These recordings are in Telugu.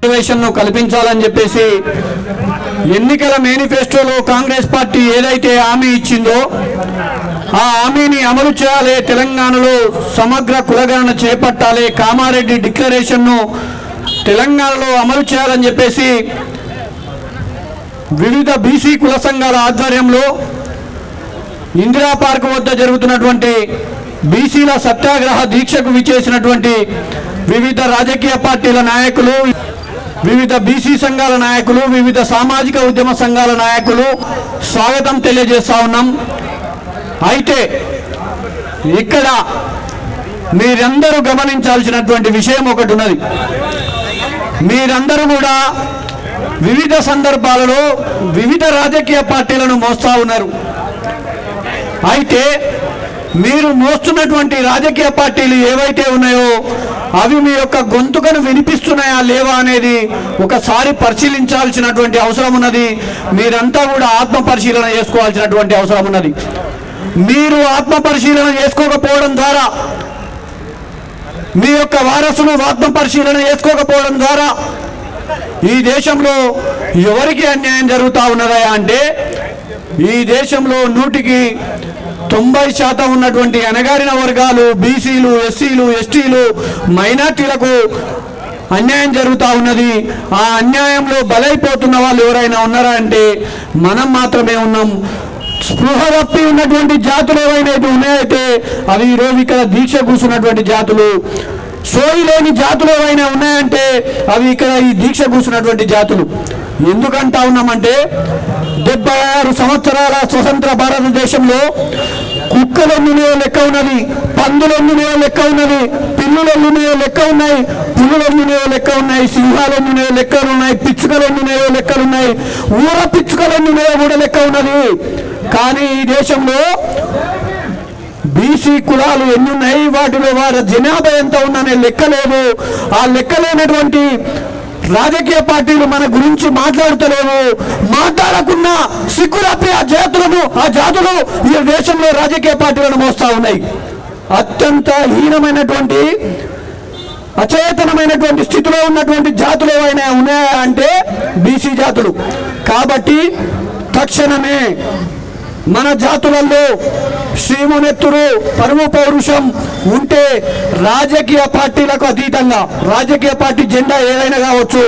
రిజర్వేషన్ను కల్పించాలని చెప్పేసి ఎన్నికల మేనిఫెస్టోలో కాంగ్రెస్ పార్టీ ఏదైతే హామీ ఇచ్చిందో ఆ హామీని అమలు చేయాలి. తెలంగాణలో సమగ్ర కులగణన చేపట్టాలి. కామారెడ్డి డిక్లరేషన్ను తెలంగాణలో అమలు చేయాలని చెప్పేసి వివిధ బీసీ కుల సంఘాల ఆధ్వర్యంలో ఇందిరా పార్క్ వద్ద జరుగుతున్నటువంటి బీసీల సత్యాగ్రహ దీక్షకు విచ్చేసినటువంటి వివిధ రాజకీయ పార్టీల నాయకులు, వివిధ బీసీ సంఘాల నాయకులు, వివిధ సామాజిక ఉద్యమ సంఘాల నాయకులు స్వాగతం తెలియజేస్తా ఉన్నాం. అయితే ఇక్కడ మీరందరూ గమనించాల్సినటువంటి విషయం ఒకటి ఉన్నది. మీరందరూ కూడా వివిధ సందర్భాలలో వివిధ రాజకీయ పార్టీలను మోస్తా ఉన్నారు. అయితే మీరు మోస్తున్నటువంటి రాజకీయ పార్టీలు ఏవైతే ఉన్నాయో అవి మీ యొక్క గొంతుకను వినిపిస్తున్నాయా లేవా అనేది ఒకసారి పరిశీలించాల్సినటువంటి అవసరం ఉన్నది. మీరంతా కూడా ఆత్మ పరిశీలన చేసుకోవాల్సినటువంటి అవసరం ఉన్నది. మీరు ఆత్మ పరిశీలన చేసుకోకపోవడం ద్వారా, మీ యొక్క వారసులు ఆత్మ పరిశీలన చేసుకోకపోవడం ద్వారా ఈ దేశంలో ఎవరికి అన్యాయం జరుగుతూ ఉన్నదా అంటే ఈ దేశంలో 90% ఉన్నటువంటి అణగారిన వర్గాలు, బీసీలు, ఎస్సీలు, ఎస్టీలు, మైనార్టీలకు అన్యాయం జరుగుతూ ఉన్నది. ఆ అన్యాయంలో బలైపోతున్న వాళ్ళు ఎవరైనా ఉన్నారా అంటే మనం మాత్రమే ఉన్నాం. స్పృహ తప్పి ఉన్నటువంటి జాతులు ఏవైనా ఉన్నాయైతే అవి ఈరోజు ఇక్కడ దీక్ష కూర్చున్నటువంటి జాతులు. సోయి లేని జాతులు ఏవైనా ఉన్నాయంటే అవి ఇక్కడ ఈ దీక్ష కూర్చున్నటువంటి జాతులు. ఎందుకంటా ఉన్నామంటే 76 సంవత్సరాల స్వతంత్ర భారతదేశంలో కుక్కలెన్నునే లెక్క ఉన్నది, పందులెన్నునే లెక్క ఉన్నది, పిల్లులెన్నునే లెక్క ఉన్నాయి, పులులెన్నునే లెక్క ఉన్నాయి, సింహాలెన్నునే లెక్కలు ఉన్నాయి, పిచ్చుకలెన్నునే లెక్కలు ఉన్నాయి, ఊర పిచ్చుకలెన్నునే కూడా లెక్క ఉన్నది. కానీ ఈ దేశంలో బీసీ కులాలు ఎన్ని ఉన్నాయి, వాటిలో వారి జనాభా ఎంత ఉందనే లెక్క లేదు. ఆ లెక్కలేనటువంటి రాజకీయ పార్టీలు మన గురించి మాట్లాడతలేవు. మాట్లాడకున్న సిగ్గురప్పి ఆ జాతులు ఈ దేశంలో రాజకీయ పార్టీలను మోస్తా ఉన్నాయి. అత్యంత హీనమైనటువంటి అచేతనమైనటువంటి స్థితిలో ఉన్నటువంటి జాతులు ఏవైనా ఉన్నాయా అంటే బీసీ జాతులు. కాబట్టి తక్షణమే మన జాతులలో శ్రీమునెత్తురు పరువు పౌరుషం ఉంటే రాజకీయ పార్టీలకు అతీతంగా, రాజకీయ పార్టీ జెండా ఏదైనా కావచ్చు,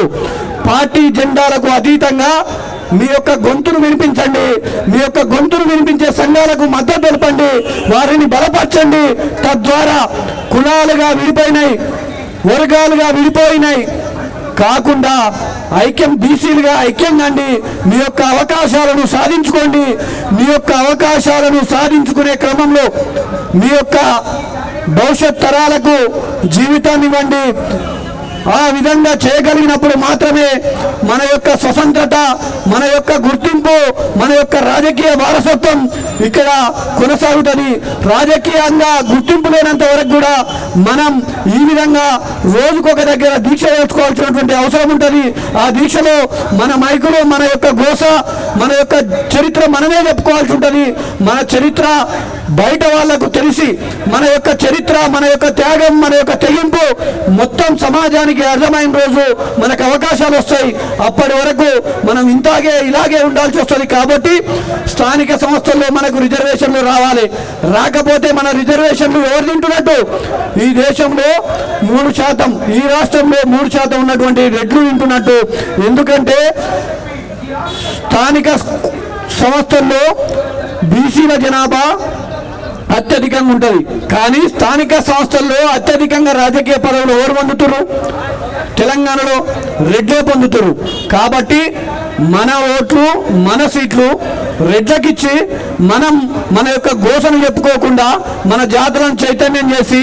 పార్టీ జెండాలకు అతీతంగా మీ యొక్క గొంతును వినిపించండి. మీ యొక్క గొంతును వినిపించే సంఘాలకు మద్దతు తెలపండి, వారిని బలపరచండి. తద్వారా కులాలుగా విడిపోయినాయి, వర్గాలుగా విడిపోయినాయి కాకుండా ఐక్యం, బీసీలుగా ఐక్యం కండి. మీ యొక్క అవకాశాలను సాధించుకోండి. మీ యొక్క అవకాశాలను సాధించుకునే క్రమంలో మీ యొక్క భవిష్యత్ తరాలకు జీవితాన్ని ఇవ్వండి. ఆ విధంగా చేయగలిగినప్పుడు మాత్రమే మన యొక్క స్వతంత్రత, మన యొక్క గుర్తింపు, మన యొక్క రాజకీయ వారసత్వం ఇక్కడ కొనసాగుతుంది. రాజకీయంగా గుర్తింపు లేనంత వరకు కూడా మనం ఈ విధంగా రోజుకొక దగ్గర దీక్ష చేసుకోవాల్సినటువంటి అవసరం ఉంటుంది. ఆ దీక్షలో మన మైకులు, మన యొక్క గోస, మన యొక్క చరిత్ర మనమే చెప్పుకోవాల్సి ఉంటుంది. మన చరిత్ర బయట వాళ్లకు తెలిసి మన యొక్క చరిత్ర, మన యొక్క త్యాగం, మన యొక్క తెగింపు మొత్తం సమాజానికి అర్థమైన రోజు మనకు అవకాశాలు వస్తాయి. అప్పటి వరకు మనం ఇలాగే ఉండాల్సి వస్తుంది. కాబట్టి స్థానిక సంస్థల్లో మనకు రిజర్వేషన్లు రావాలి. రాకపోతే మన రిజర్వేషన్లు ఎవరు తింటున్నట్టు? ఈ దేశంలో 3%, ఈ రాష్ట్రంలో 3% ఉన్నటువంటి రెడ్లు తింటున్నట్టు. ఎందుకంటే స్థానిక సంస్థల్లో బీసీల జనాభా అత్యధికంగా ఉంటుంది. కానీ స్థానిక సంస్థల్లో అత్యధికంగా రాజకీయ పదవులు ఎవరు పొందుతున్నారు? తెలంగాణలో రెడ్లే పొందుతారు. కాబట్టి మన ఓట్లు, మన సీట్లు రెడ్లకిచ్చి మనం మన యొక్క గోసను చెప్పుకోకుండా మన జాతులను చైతన్యం చేసి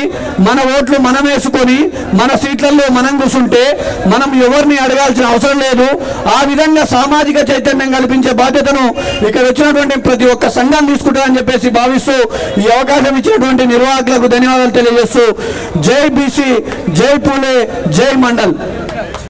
మన ఓట్లు మనం వేసుకొని మన సీట్లలో మనం కూర్చుంటే మనం ఎవరిని అడగాల్సిన అవసరం లేదు. ఆ విధంగా సామాజిక చైతన్యం కల్పించే బాధ్యతను ఇక్కడ వచ్చినటువంటి ప్రతి ఒక్క సంఘం తీసుకుంటారని చెప్పేసి భావిస్తూ ఈ అవకాశం ఇచ్చినటువంటి నిర్వాహకులకు ధన్యవాదాలు తెలియజేస్తూ జై బీసీ, జై పూలే, జై మండల్.